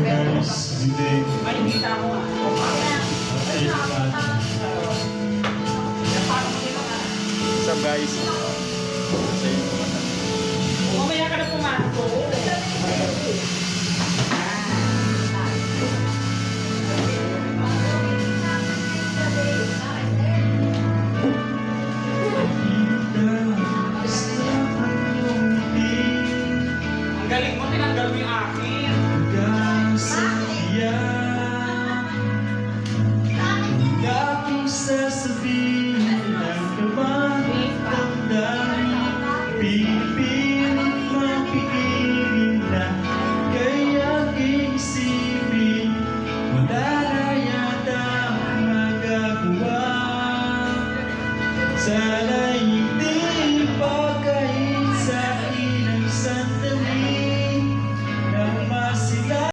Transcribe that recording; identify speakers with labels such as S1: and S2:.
S1: Ay, hindi na ako ah.
S2: What's up guys? Sa inyo naman.
S1: Mamaya ka na pumasok.